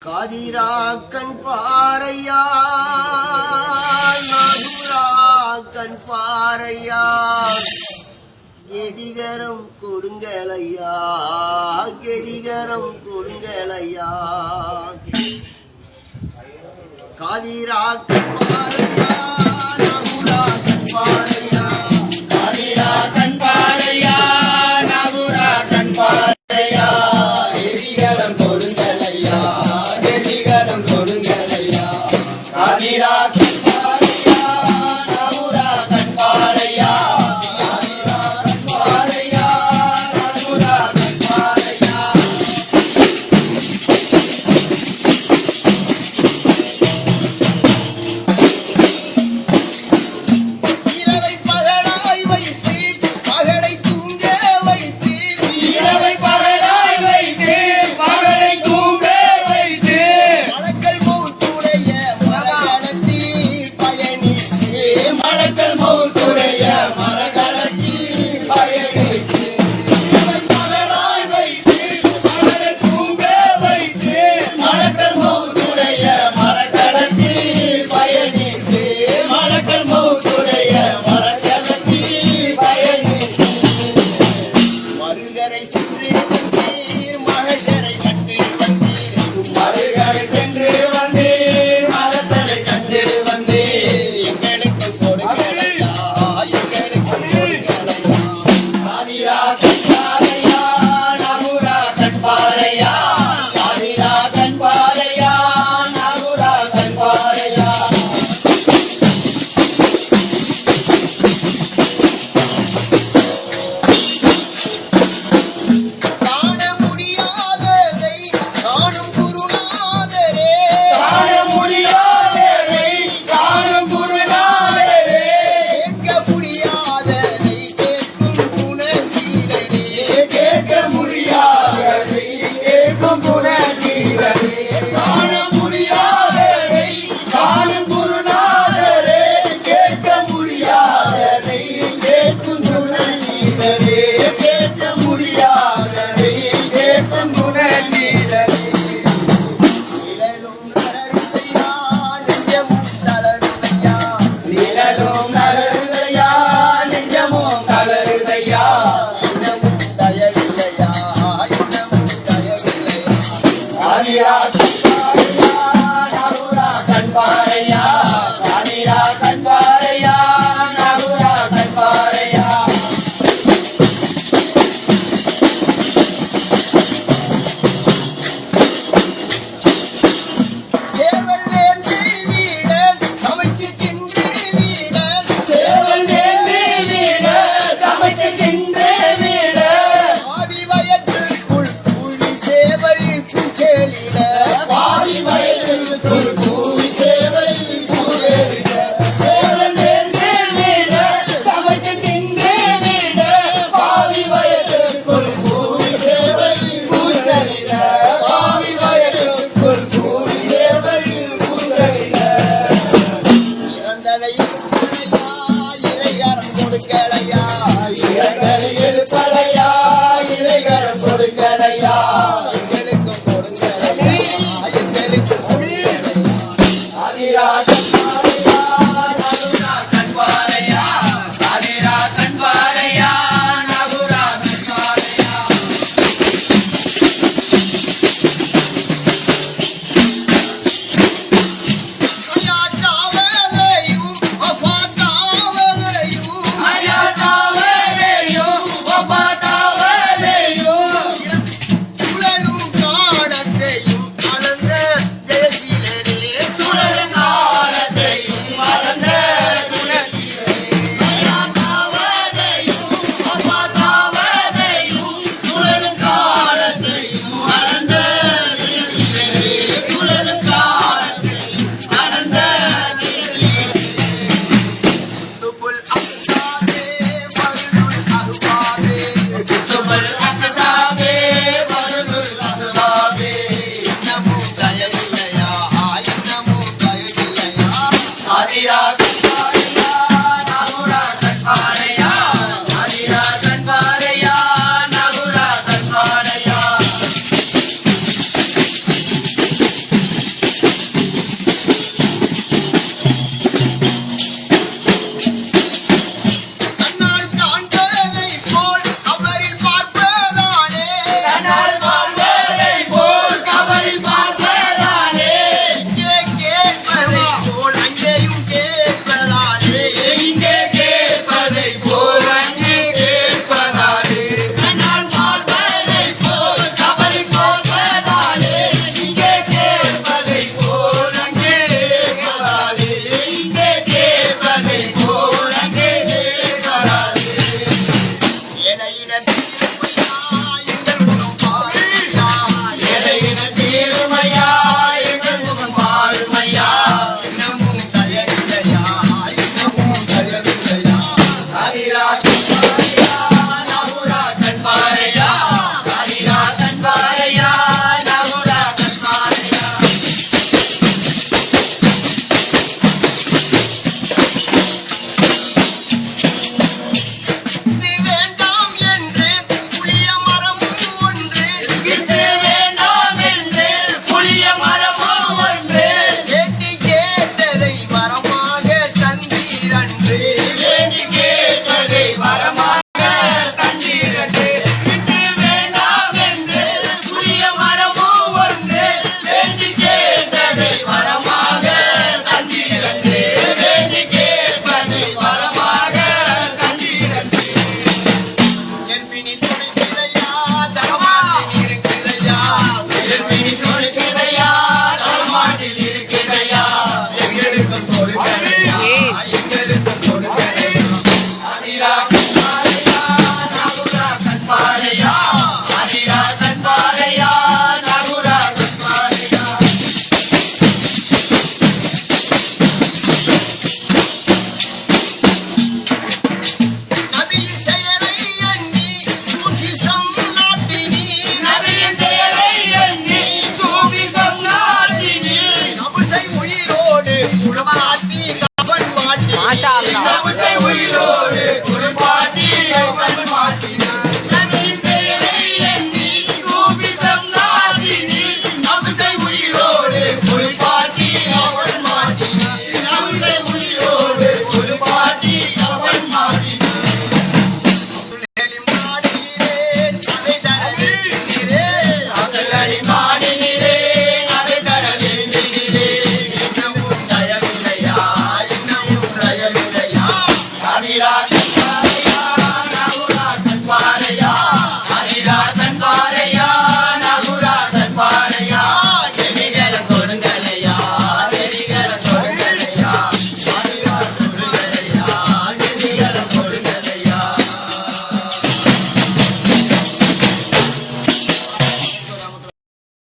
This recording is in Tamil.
காதிரா கண் பாறையா நாகுரா கண் பாறையா கெதிகரம் கொடுங்களையா கெதிகரம் கொடுங்களையா காதிரா கண் பாறையா நாகுரா கண் பாறையா காதிரா கண் பாறையா நாகுரா கண் பாறையா கெதிகரம் கொடுங்களையா கெதிகரம் கொடுங்களையா காதிரா கண் பாறையா நாகுரா கண் பாறையா காதிரா கண் பாறையா நாகுரா கண் பாறையா இரவை பகலாய் வைத்து பகலை தூங்க வைத்து இரவை பகலாய் வைத்து பகலை தூங்க வைத்து மலக்கள் மௌத்துடைய மரகடத்தில் பயணித்து மலக்கள் மௌத்துடைய மரகடத்தில் பயணித்து இரவை பகலாய் வைத்து பகலை தூங்க வைத்து மலக்கள் மௌத்துடைய மரகடத்தில் பயணித்து மலக்கள் மௌத்துடைய மரகடத்தில் பயணித்து மறுகரை சென்று வந்தீர் மகஷரை கண்டு வந்தீர் மறுகரை சென்று வந்தீர் மகசரை கண்டு வந்தீர் எங்களுக்கு கொடுங்களையா எங்களுக்கு கொடுங்களையா காதிரா கண் பாறையா நாகுரா கண் பாறையா காதிரா கண் பாறையா நாகுரா கண் பாறையா காண முடியாததை காணும் குருநாதரே காண முடியாததை காணும் குருநாதரே கேட்க முடியாததை கேட்கும் குணசீலனே கேட்க முடியாததை கேட்கும் குணசீலனே காண முடியாததை காணும் குருநாதரே கேட்க முடியாததை கேட்கும் குணசீலனே கேட்க முடியாததை கேட்கும் குணசீலனே நிழலும் தளருதையா நெஞ்சமும் தளருதையா நிழலும் நலருதையா நெஞ்சமும் தளருதையா இன்னமும் தயவில்லையா இன்னமும் தயவில்லையா காதிரா கண் பாறையா நாகுரா கண் பாறையா காதிரா கண் பாறையா நாகுரா கண் பாறையா சேவல் நேர்ந்து வீட சமைத்து தின்று வீட சேவல் நேர்ந்து வீட சமைத்து தின்று வீட ஆவி வயத்திற்குள் புலி சேவல் புஞ்செலிட